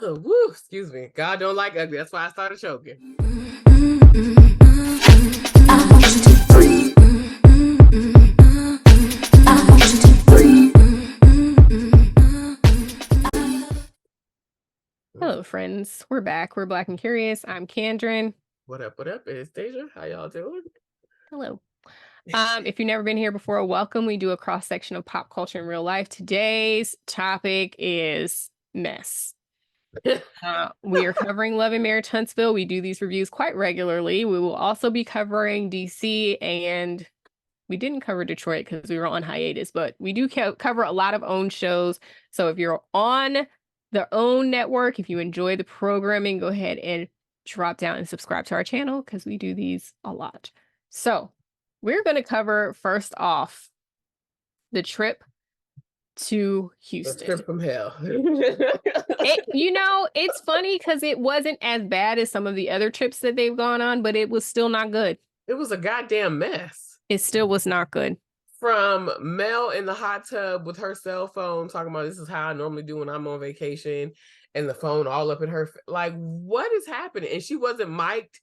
Woo, excuse me. God don't like ugly. That's why I started choking. Hello, friends. We're back. We're Black and Curious. I'm Kandrin. What up? What up? It's Deja. How y'all doing? Hello. If you've never been here before, welcome. We do a cross section of pop culture in real life. Today's topic is mess. We are covering Love and Marriage Huntsville. We do these reviews quite regularly. We will also be covering DC, and we didn't cover Detroit because we were on hiatus, but we do cover a lot of own shows. So if you're on the OWN network, if you enjoy the programming, go ahead and drop down and subscribe to our channel because we do these a lot. So we're going to cover first off the trip to Houston. The trip from hell. It's funny because it wasn't as bad as some of the other trips that they've gone on, but it was still not good. It was a goddamn mess. It still was not good. From Mel in the hot tub with her cell phone talking about this is how I normally do when I'm on vacation, and the phone all up in her. Like, what is happening? And she wasn't mic'd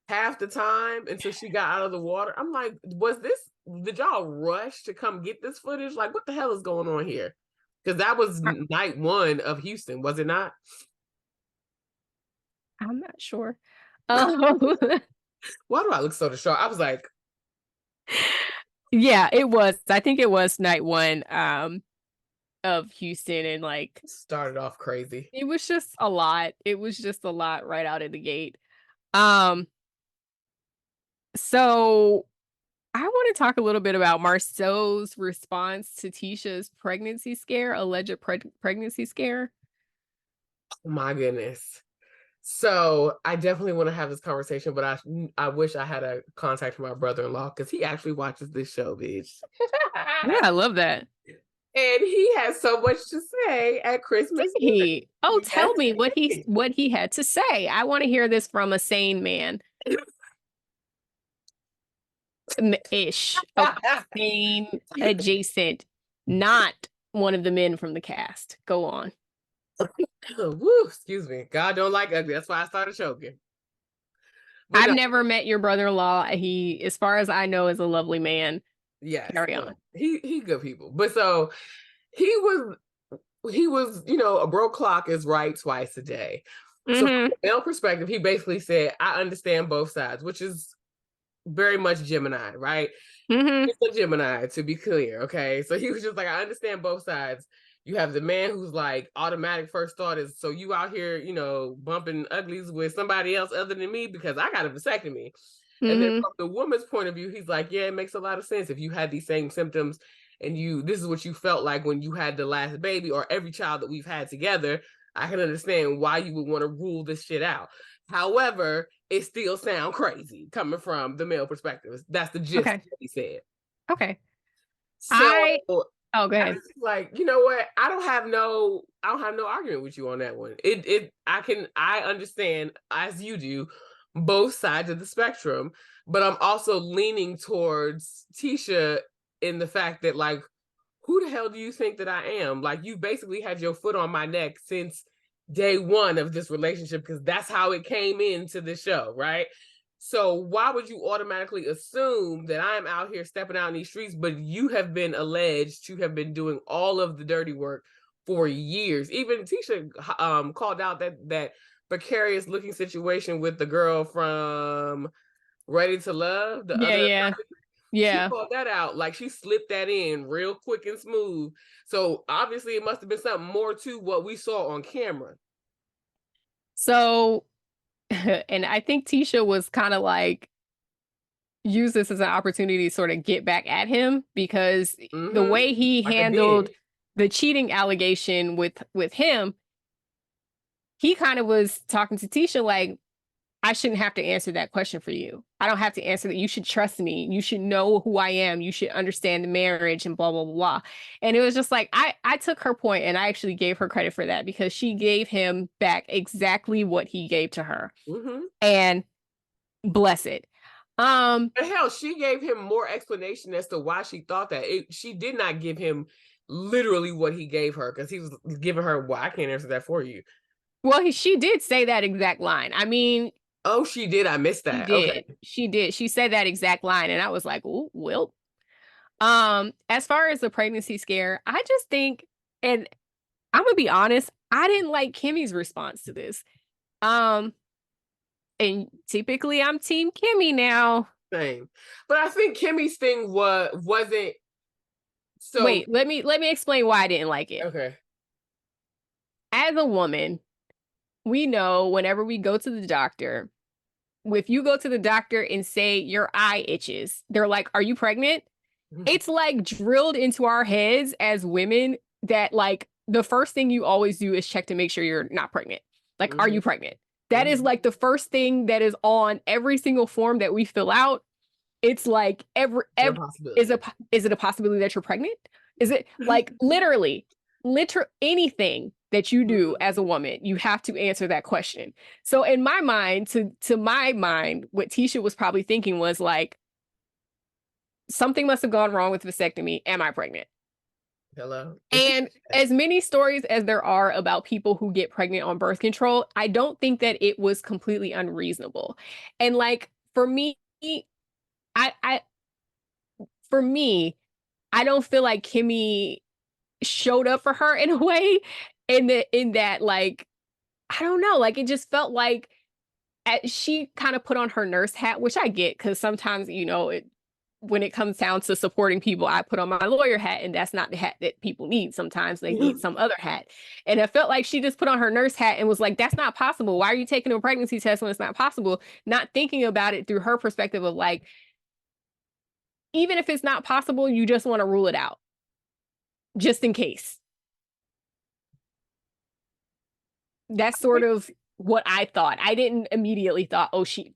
half the time until she got out of the water. I'm like, did y'all rush to come get this footage? Like, what the hell is going on here? Because that was night one of Houston, was it not? I'm not sure. Why do I look so distraught? I was like, yeah, it was. I think it was night one of Houston, and like started off crazy. It was just a lot. It was just a lot right out of the gate. So I want to talk a little bit about Marsau's response to Tisha's pregnancy scare, alleged pregnancy scare. Oh my goodness. So I definitely want to have this conversation, but I wish I had a contact with my brother-in-law because he actually watches this show, bitch. Yeah, I love that. And he has so much to say at Christmas. Tell me what he had to say. I want to hear this from a sane man. Ish. Sane adjacent, not one of the men from the cast. Go on. Woo, excuse me. God don't like ugly. That's why I started choking. But I've never met your brother-in-law. He, as far as I know, is a lovely man. Yes. Carry on. He good people. But so he was, a broke clock is right twice a day. So from a male perspective, he basically said, I understand both sides, which is very much Gemini, right? It's a Gemini, to be clear, okay? So he was just like, I understand both sides. You have the man who's like, automatic first thought is, so you out here, bumping uglies with somebody else other than me because I got a vasectomy. And then from the woman's point of view, he's like, yeah, it makes a lot of sense. If you had these same symptoms and this is what you felt like when you had the last baby or every child that we've had together, I can understand why you would want to rule this shit out. However, it still sounds crazy coming from the male perspective. That's the gist that he said. Okay. So go ahead. Like, you know what? I don't have no argument with you on that one. I understand, as you do, both sides of the spectrum, but I'm also leaning towards Tisha in the fact that, like, who the hell do you think that I am? Like, you basically had your foot on my neck since day one of this relationship because that's how it came into the show, right? So why would you automatically assume that I'm out here stepping out in these streets, but you have been alleged to have been doing all of the dirty work for years? Even Tisha called out that precarious looking situation with the girl from Ready to Love. She called that out. Like, she slipped that in real quick and smooth. So obviously it must have been something more to what we saw on camera. So, and I think Tisha was kind of like, use this as an opportunity to sort of get back at him because the way he handled the cheating allegation with him, he kind of was talking to Tisha like, I shouldn't have to answer that question for you. I don't have to answer that. You should trust me. You should know who I am. You should understand the marriage and blah, blah, blah. And it was just like, I took her point and I actually gave her credit for that because she gave him back exactly what he gave to her. And bless it. Hell, she gave him more explanation as to why she thought that. She did not give him literally what he gave her, because he was giving her, well, I can't answer that for you. Well, she did say that exact line. I mean, oh, she did. I missed that. Okay. She did. She said that exact line, and I was like, "Oh, well." As far as the pregnancy scare, I just think, and I'm gonna be honest, I didn't like Kimmy's response to this. And typically I'm Team Kimmy now. Same, but I think Kimmy's thing wasn't. So wait, let me explain why I didn't like it. Okay. As a woman, we know whenever we go to the doctor, if you go to the doctor and say your eye itches, they're like, "Are you pregnant?" It's like drilled into our heads as women that like the first thing you always do is check to make sure you're not pregnant. Like, are you pregnant? That is like the first thing that is on every single form that we fill out. It's like is it a possibility that you're pregnant? Is it like literally anything that you do as a woman, you have to answer that question. So in my mind, to my mind, what Tisha was probably thinking was like, something must have gone wrong with vasectomy. Am I pregnant? Hello. And as many stories as there are about people who get pregnant on birth control, I don't think that it was completely unreasonable. And like for me, I for me, I don't feel like Kimmy showed up for her in a way, in that like, I don't know, like it just felt like she kind of put on her nurse hat, which I get because sometimes, you know, when it comes down to supporting people, I put on my lawyer hat, and that's not the hat that people need. Sometimes they need some other hat. And it felt like she just put on her nurse hat and was like, that's not possible. Why are you taking a pregnancy test when it's not possible? Not thinking about it through her perspective of like, even if it's not possible, you just want to rule it out just in case. That's sort of what I thought. I didn't immediately thought, oh, she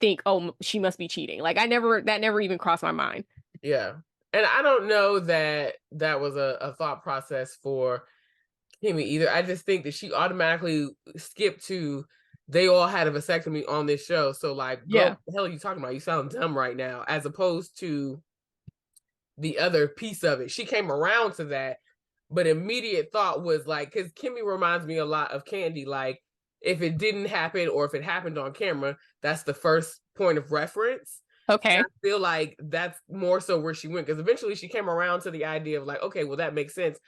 must be cheating. Like that never even crossed my mind. Yeah. And I don't know that that was a thought process for Kimmy either. I just think that she automatically skipped to, they all had a vasectomy on this show. So like, girl, what the hell are you talking about? You sound dumb right now. As opposed to the other piece of it. She came around to that, but immediate thought was like, because Kimmy reminds me a lot of Candy. Like, if it didn't happen or if it happened on camera, that's the first point of reference. Okay. And I feel like that's more so where she went, because eventually she came around to the idea of like, okay, well, that makes sense.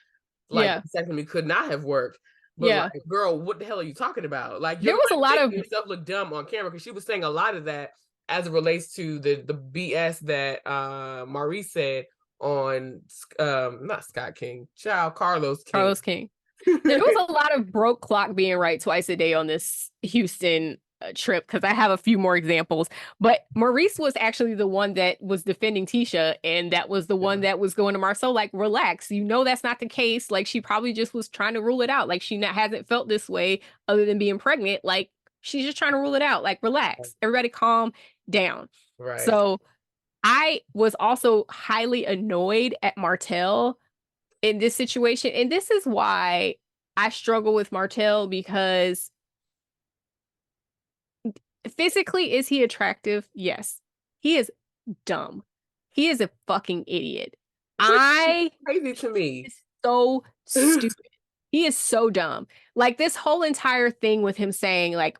Like, vasectomy could not have worked. But like, girl, what the hell are you talking about? Like, there was a lot of yourself look dumb on camera, because she was saying a lot of that as it relates to the BS that Maurice said on not Scott King, Carlos King. There was a lot of broke clock being right twice a day on this Houston trip, because I have a few more examples. But Maurice was actually the one that was defending Tisha, and that was the one that was going to Marsau like, relax, you know that's not the case. Like, she probably just was trying to rule it out. Like, she hasn't felt this way other than being pregnant. Like, she's just trying to rule it out. Like, relax, everybody calm down. Right. So I was also highly annoyed at Martell in this situation. And this is why I struggle with Martell, because physically, is he attractive? Yes. He is dumb. He is a fucking idiot. Crazy to me. So stupid. He is so dumb. Like, this whole entire thing with him saying like,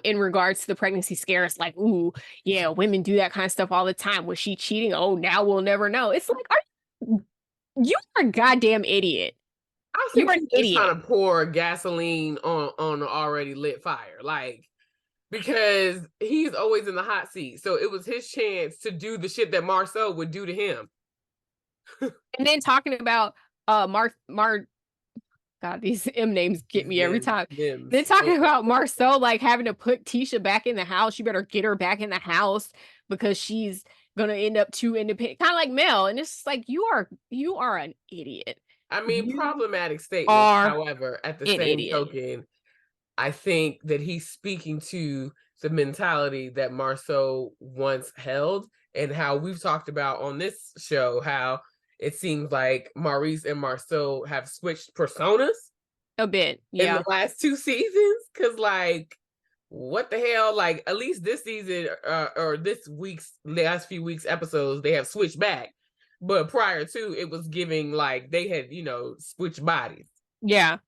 in regards to the pregnancy scare, it's like, ooh, yeah, women do that kind of stuff all the time. Was she cheating? Oh, now we'll never know. It's like, you are a goddamn idiot. I think you're an idiot. Trying to pour gasoline on an already lit fire, like, because he's always in the hot seat. So it was his chance to do the shit that Marsau would do to him. And then talking about God, these M names get me every time. Then talking about Marsau like having to put Tisha back in the house. You better get her back in the house because she's gonna end up too independent, kind of like Mel. And it's just like, you are an idiot. I mean, problematic statement. However, at the same token, I think that he's speaking to the mentality that Marsau once held, and how we've talked about on this show how it seems like Maurice and Marsau have switched personas a bit, in the last 2 seasons. Because like, what the hell? Like, at least this season or this week's last few weeks episodes, they have switched back. But prior to, it was giving like they had, switched bodies. Yeah.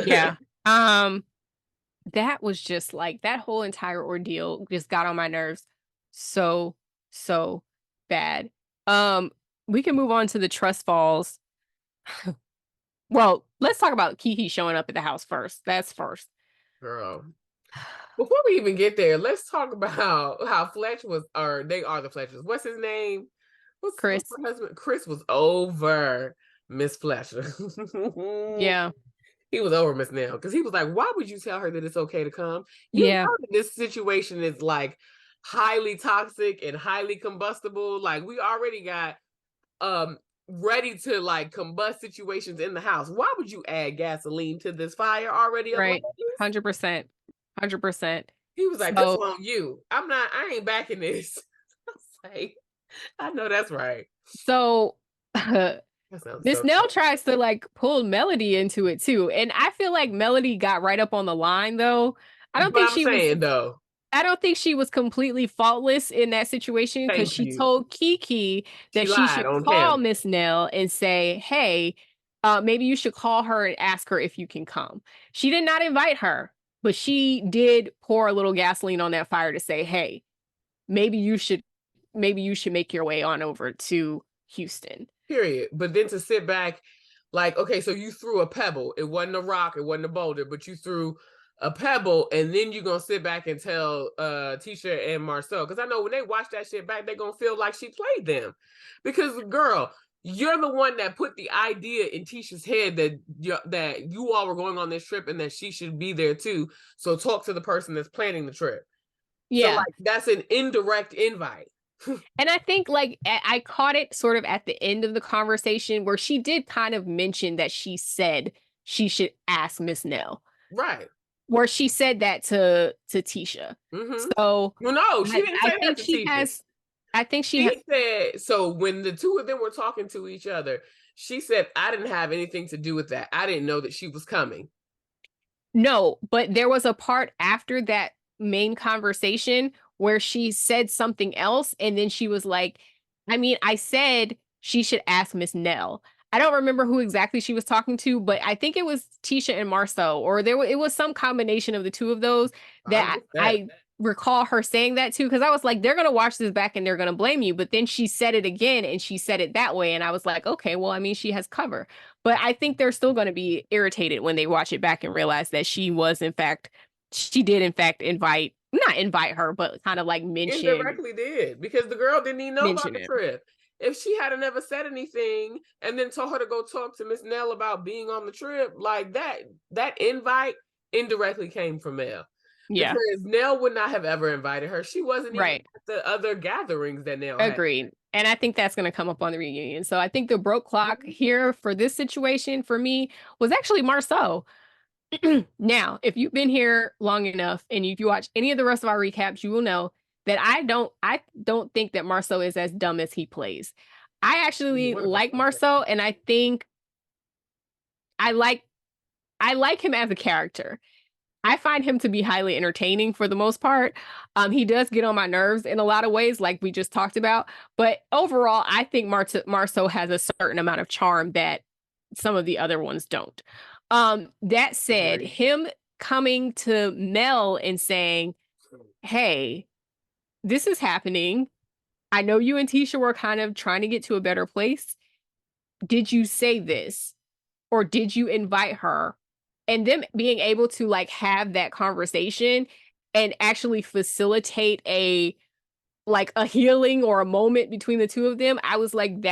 Yeah. That was just like that whole entire ordeal just got on my nerves so, so bad. Um, we can move on to the trust falls. Well, let's talk about Keke showing up at the house first. That's first. Girl. Before we even get there, let's talk about how Fletch was, or they are the Fletchers. What's his name? What's Chris. her husband? Chris was over Miss Fletcher. Yeah. He was over Miss Nell because he was like, why would you tell her that it's okay to come? You Yeah. know that this situation is like highly toxic and highly combustible. Like we already got ready to like combust situations in the house. Why would you add gasoline to this fire already ablaze? Right. 100%. 100%. He was like, this So, on you. I ain't backing this. I was like, I know that's right. so That sounds Miss so Nell good. tries to like pull Melody into it too. And I feel like Melody got right up on the line though. I don't But think I'm she was saying though, I don't think she was completely faultless in that situation because thank she you. told Keke She that she lied should on call camera. Miss Nell and say, hey, maybe you should call her and ask her if you can come. She did not invite her, but she did pour a little gasoline on that fire to say, hey, maybe you should make your way on over to Houston. Period. But then to sit back, like, okay, so you threw a pebble. It wasn't a rock, it wasn't a boulder, but you threw a pebble, and then you're gonna sit back and tell Tisha and Marsau. Because I know when they watch that shit back, they're gonna feel like she played them. Because girl, you're the one that put the idea in Tisha's head that you all were going on this trip and that she should be there too. So talk to the person that's planning the trip. So Yeah. like that's an indirect invite. And I think like I caught it sort of at the end of the conversation where she did kind of mention that she said she should ask Miss Nell. Right. Where she said that to Tisha. Mm-hmm. So Well, no, she didn't I say that think to she Tisha. has I think She said, so when the two of them were talking to each other, she said, I didn't have anything to do with that. I didn't know that she was coming. No, but there was a part after that main conversation where she said something else and then she was like, I mean, I said she should ask Miss Nell. I don't remember who exactly she was talking to, but I think it was Tisha and Marsau, or it was some combination of the two of those I that missed that. I recall her saying that too, because I was like, they're gonna watch this back and they're gonna blame you. But then she said it again and she said it that way, and I was like, okay, well, I mean, she has cover. But I think they're still gonna be irritated when they watch it back and realize that she did in fact not invite her, but kind of like Indirectly did because the girl didn't even know about mention the it. trip. If she had never said anything and then told her to go talk to Miss Nell about being on the trip, like that invite indirectly came from Mel. Yeah, Because Nell would not have ever invited her. She wasn't even right. at the other gatherings that Nell had. Agreed. And I think that's going to come up on the reunion. So I think the broke clock here for this situation for me was actually Marsau. Now, if you've been here long enough and if you watch any of the rest of our recaps, you will know that I don't think that Marsau is as dumb as he plays. I actually One of us. like Marsau, and I think I like I like him as a character. I find him to be highly entertaining for the most part. He does get on my nerves in a lot of ways, like we just talked about. But overall, I think Marsau has a certain amount of charm that some of the other ones don't. That said, Agreed. him coming to Mel and saying, hey, this is happening. I know you and Tisha were kind of trying to get to a better place. Did you say this? Or did you invite her? And them being able to like have that conversation and actually facilitate a healing or a moment between the two of them, I was like,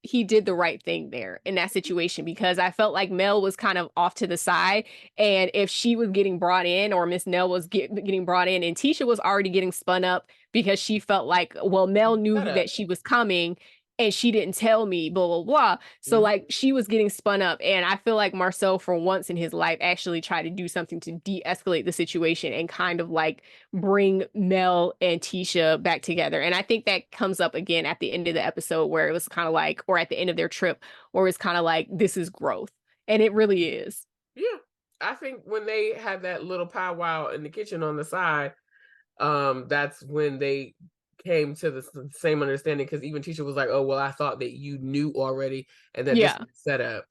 he did the right thing there in that situation, because I felt like Mel was kind of off to the side. And if she was getting brought in, or Miss Nell was getting brought in, and Tisha was already getting spun up because she felt like, well, Mel knew that she was coming and she didn't tell me, blah, blah, blah. So like she was getting spun up. And I feel like Marsau, for once in his life, actually tried to do something to de-escalate the situation and kind of like bring Mel and Tisha back together. And I think that comes up again at the end of the episode where it was kind of like, or at the end of their trip, where it's kind of like, this is growth. And it really is. Yeah. I think when they had that little powwow in the kitchen on the side, that's when they came to the same understanding, because even Tisha was like, oh, well, I thought that you knew already and that this Yeah. was set up.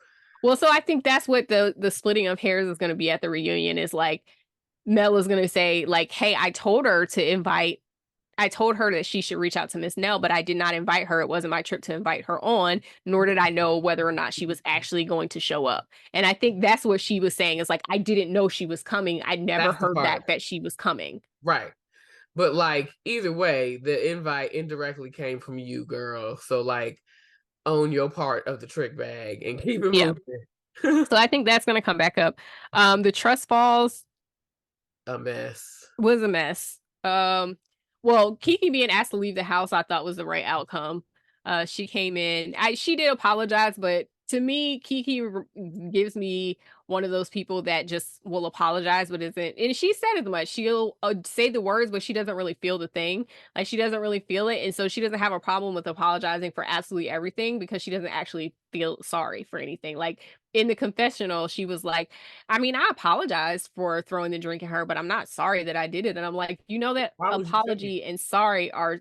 Well, so I think that's what the splitting of hairs is going to be at the reunion, is like Mel is going to say like, hey, I told her that she should reach out to Miss Nell, but I did not invite her. It wasn't my trip to invite her on, nor did I know whether or not she was actually going to show up. And I think that's what she was saying, is like, I didn't know she was coming. I never That's the heard part. that she was coming. Right. But like either way, the invite indirectly came from you, girl. So like own your part of the trick bag and keep it Yeah. moving. So I think that's going to come back up. The trust falls A mess. was a mess. Well, Keke being asked to leave the house, I thought was the right outcome. She came in. She did apologize, but to me, Keke gives me one of those people that just will apologize, but isn't. And she said as much. She'll say the words, but she doesn't really feel the thing. Like, she doesn't really feel it, and so she doesn't have a problem with apologizing for absolutely everything, because she doesn't actually feel sorry for anything. Like, in the confessional, she was like, I mean, I apologize for throwing the drink at her, but I'm not sorry that I did it. And I'm like, you know that Why would you say apology and sorry are,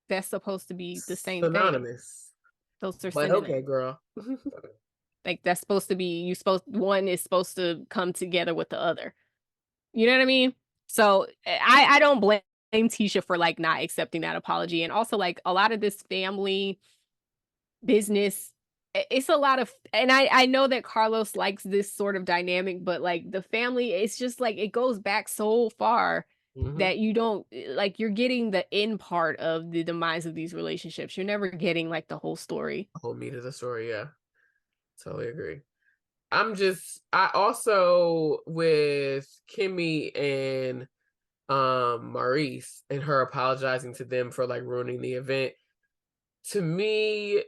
that's supposed to be the same thing. synonymous? Those are But okay, synonyms. girl. Like, that's supposed to be, one is supposed to come together with the other. You know what I mean? So I don't blame Tisha for like not accepting that apology. And also, like, a lot of this family business, it's a lot of, and I know that Carlos likes this sort of dynamic, but like the family, it's just like it goes back so far Mm-hmm. that you don't, like, you're getting the end part of the demise of these relationships. You're never getting like the whole story. Whole meat of the story, yeah. Totally agree. I also with Kimmy and Maurice and her apologizing to them for like ruining the event. To me,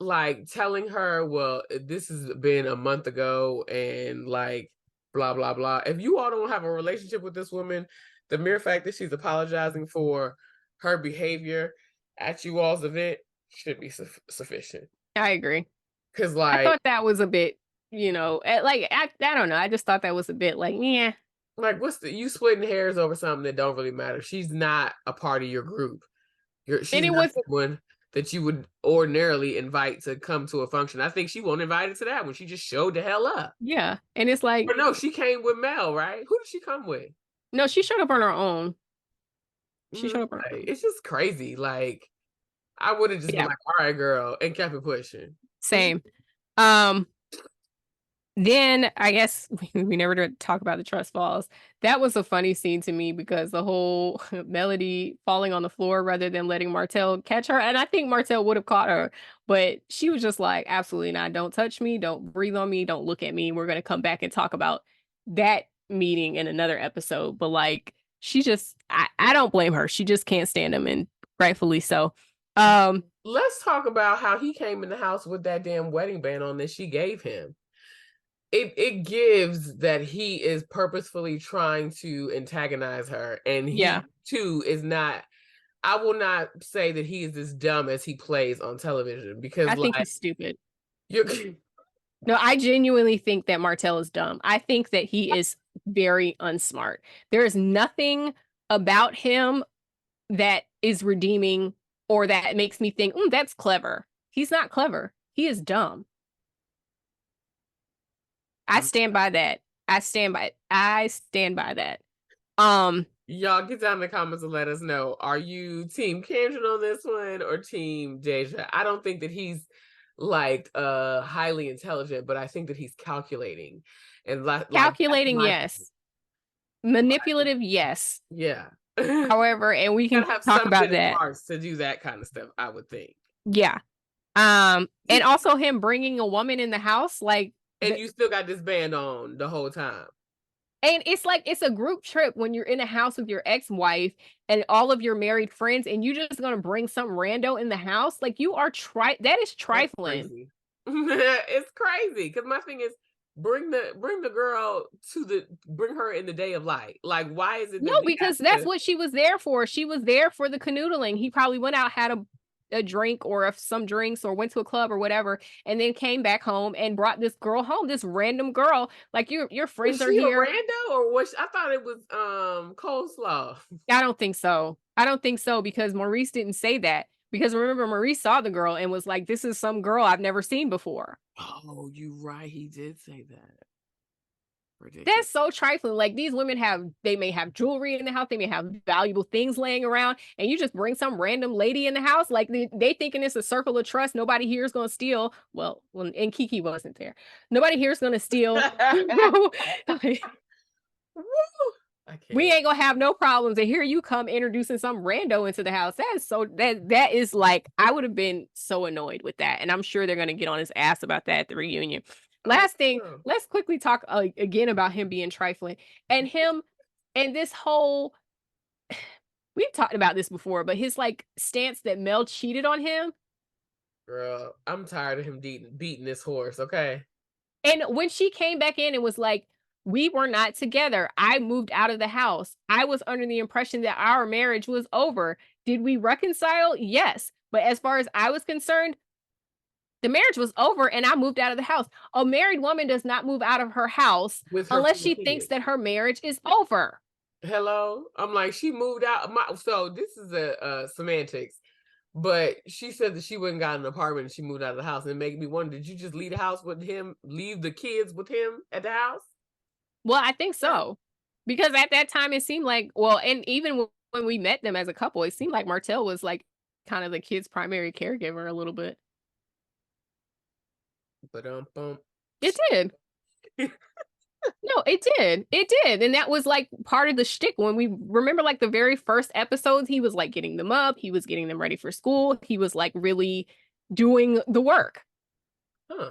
like telling her, well, this has been a month ago and like blah blah blah. If you all don't have a relationship with this woman, the mere fact that she's apologizing for her behavior at you all's event should be sufficient. I agree. Because I like thought that was a bit, like, I don't know. I just thought that was a bit like, yeah. what's you splitting hairs over something that don't really matter. She's not a part of your group. And She's it not was, someone that you would ordinarily invite to come to a function. I think she won't invite it to that one. She just showed the hell up. yeah. And it's like, Or no, she came with Mel, right? Who did she come with? no, she showed up on her own. She showed up on her Like, own. it's just crazy. Like, I would have just been Yeah, like, all right, girl, and kept it pushing. same. Um, Then I guess we never did talk about the trust falls. That was a funny scene to me, because the whole Melody falling on the floor rather than letting Martell catch her. And I think Martell would have caught her, but she was just like, absolutely not. Don't touch me. Don't breathe on me. Don't look at me. We're going to come back and talk about that meeting in another episode. But like, I don't blame her. She just can't stand him, and rightfully so. Let's talk about how he came in the house with that damn wedding band on that she gave him. It gives that he is purposefully trying to antagonize her, and he Yeah, too is not. I will not say that he is as dumb as he plays on television, because I think like he's stupid. you're No, I genuinely think that Martell is dumb. I think that he is very unsmart. There is nothing about him that is redeeming or that makes me think, that's clever. He's not clever. He is dumb. I stand by that. I stand by it. I stand by that. Y'all get down in the comments and let us know. Are you team Kendra on this one or team Deja? I don't think that he's like highly intelligent, but I think that he's calculating and like Calculating, yes. Manipulative, yes. yeah. However, and we can Gotta have talk some about bit of that. parts to do that kind of stuff, I would think. Yeah. And also him bringing a woman in the house, like, and you still got this band on the whole time. and it's like, it's a group trip when you're in a house with your ex-wife and all of your married friends, and you just gonna bring some rando in the house. Like, you are that is trifling. It's crazy. Because my thing is, bring the girl bring her in the day of light. Like, why is it No, that we because have that's to? what she was there for. She was there for the canoodling. He probably went out, had a drink or some drinks, or went to a club or whatever, and then came back home and brought this girl home, this random girl. Like, your Was friends are she a here. rando, or was I thought it was coleslaw? I don't think so. I don't think so, because Maurice didn't say that. Because remember, Maurice saw the girl and was like, this is some girl I've never seen before. Oh, you right. He did say that. Ridiculous. That's so trifling. Like, these women they may have jewelry in the house, they may have valuable things laying around, and you just bring some random lady in the house. Like, they thinking it's a circle of trust. Nobody here is going to steal. Well, and Keke wasn't there. Nobody here is going to steal. We ain't gonna have no problems. And here you come introducing some rando into the house. That is like, I would have been so annoyed with that. And I'm sure they're gonna get on his ass about that at the reunion. Last thing, let's quickly talk again about him being trifling and him and this whole, we've talked about this before, but his like stance that Mel cheated on him. Girl, I'm tired of him beating this horse, okay? And when she came back in and was like, we were not together. I moved out of the house. I was under the impression that our marriage was over. Did we reconcile? Yes. But as far as I was concerned, the marriage was over and I moved out of the house. A married woman does not move out of her house unless she thinks that her marriage is over. Hello? I'm like, she moved out. So this is a semantics. But she said that she went and got an apartment and she moved out of the house. And it made me wonder, did you just leave the house with him, leave the kids with him at the house? Well, I think so. Because at that time it seemed like, well, and even when we met them as a couple, it seemed like Martell was like kind of the kid's primary caregiver a little bit. But it did. No, it did. It did. And that was like part of the shtick. When we remember like the very first episodes, he was like getting them up. He was getting them ready for school. He was like really doing the work. Huh.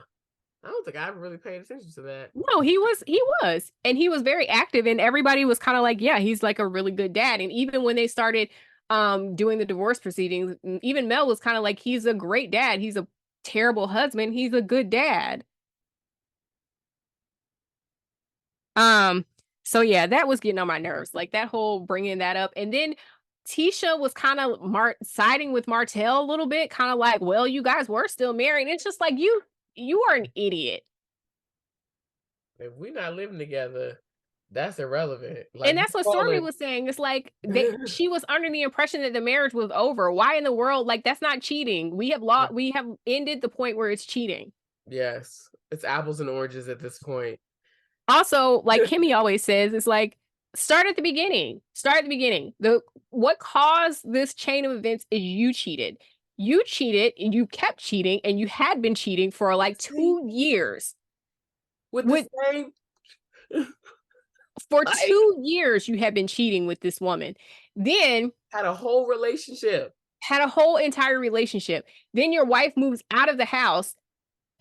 I don't think I ever really paid attention to that. No, he was. And he was very active. And everybody was kind of like, yeah, he's like a really good dad. And even when they started doing the divorce proceedings, even Mel was kind of like, he's a great dad. He's a terrible husband. He's a good dad. So yeah, that was getting on my nerves, like that whole bringing that up. And then Tisha was kind of siding with Martell a little bit, kind of like, well, you guys were still married. It's just like, you are an idiot. If we're not living together, that's irrelevant. Like, and that's what Stormy was saying. It's like she was under the impression that the marriage was over. Why in the world? Like, that's not cheating. We have we have ended the point where it's cheating. Yes, it's apples and oranges at this point. Also, like Kimmy always says, it's like, start at the beginning. Start at the beginning. What caused this chain of events is you cheated. You cheated and you kept cheating and you had been cheating for like 2 years. With the same... For 2 years, you have been cheating with this woman. Then had a whole relationship. Had a whole entire relationship. Then your wife moves out of the house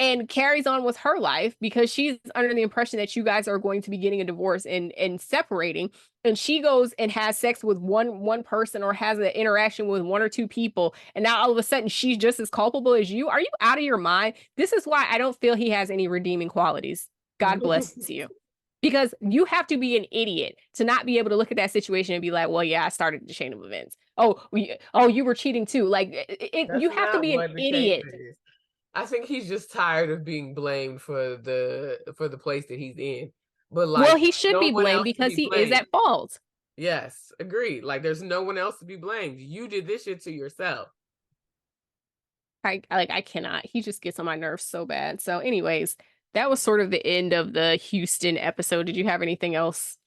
and carries on with her life because she's under the impression that you guys are going to be getting a divorce and separating. And she goes and has sex with one person or has an interaction with 1 or 2 people. And now all of a sudden she's just as culpable as you. Are you out of your mind? This is why I don't feel he has any redeeming qualities. God bless you. Because you have to be an idiot to not be able to look at that situation and be like, well, yeah, I started the chain of events. Oh, you were cheating too. Like, you have to be an idiot. I think he's just tired of being blamed for the place that he's in. But like, well, he should be blamed because he is at fault. Yes, agreed. Like, there's no one else to be blamed. You did this shit to yourself. I cannot. He just gets on my nerves so bad. So, anyways, that was sort of the end of the Houston episode. Did you have anything else?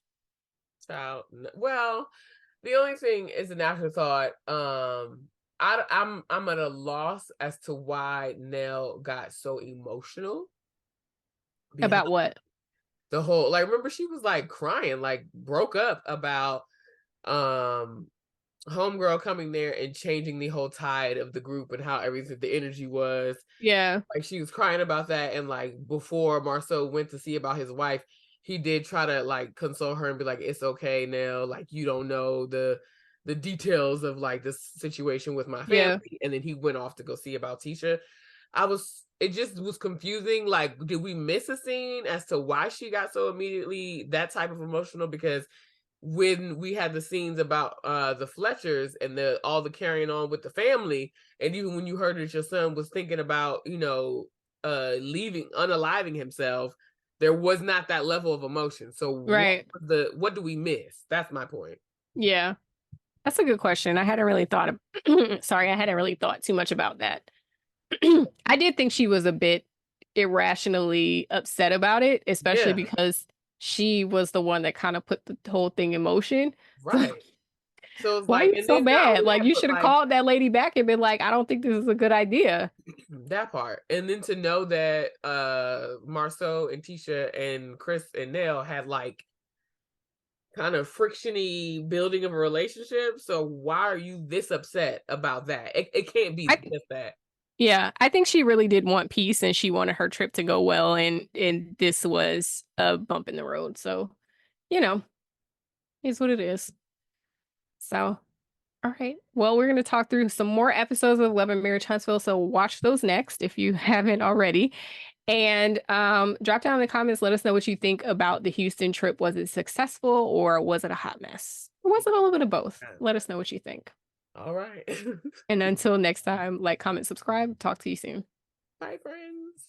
Well, the only thing is an afterthought. I'm at a loss as to why Nell got so emotional. About what? The whole, like, remember she was like crying, like broke up about homegirl coming there and changing the whole tide of the group and how everything, the energy was. Yeah. Like, she was crying about that. And like, before Marsau went to see about his wife, he did try to like console her and be like, it's okay, Nell, like, you don't know the details of like this situation with my family. Yeah. And then he went off to go see about Tisha. It just was confusing. Like, did we miss a scene as to why she got so immediately that type of emotional? Because when we had the scenes about the Fletchers and all the carrying on with the family, and even when you heard that your son was thinking about, unaliving himself, there was not that level of emotion. So right. What do we miss? That's my point. Yeah. That's a good question. I hadn't really thought sorry, I hadn't really thought too much about that. I did think she was a bit irrationally upset about it, especially Yeah, because she was the one that kind of put the whole thing in motion. So right. So it's why are like, you and so then not mad? only Like that, you but should have like called that lady back and been like, I don't think this is a good idea. that part. And then to know that Marsau and Tisha and Chris and Nell had like kind of frictiony building of a relationship. So why are you this upset about that? It can't be I just that. Yeah, I think she really did want peace and she wanted her trip to go well and this was a bump in the road. So, you know, is what it is. So, all right. Well, we're going to talk through some more episodes of Love and Marriage Huntsville, so watch those next if you haven't already. And drop down in the comments, let us know what you think about the Houston trip. Was it successful or was it a hot mess? Or was it a little bit of both? Let us know what you think. All right. And until next time, like, comment, subscribe. Talk to you soon. Bye, friends.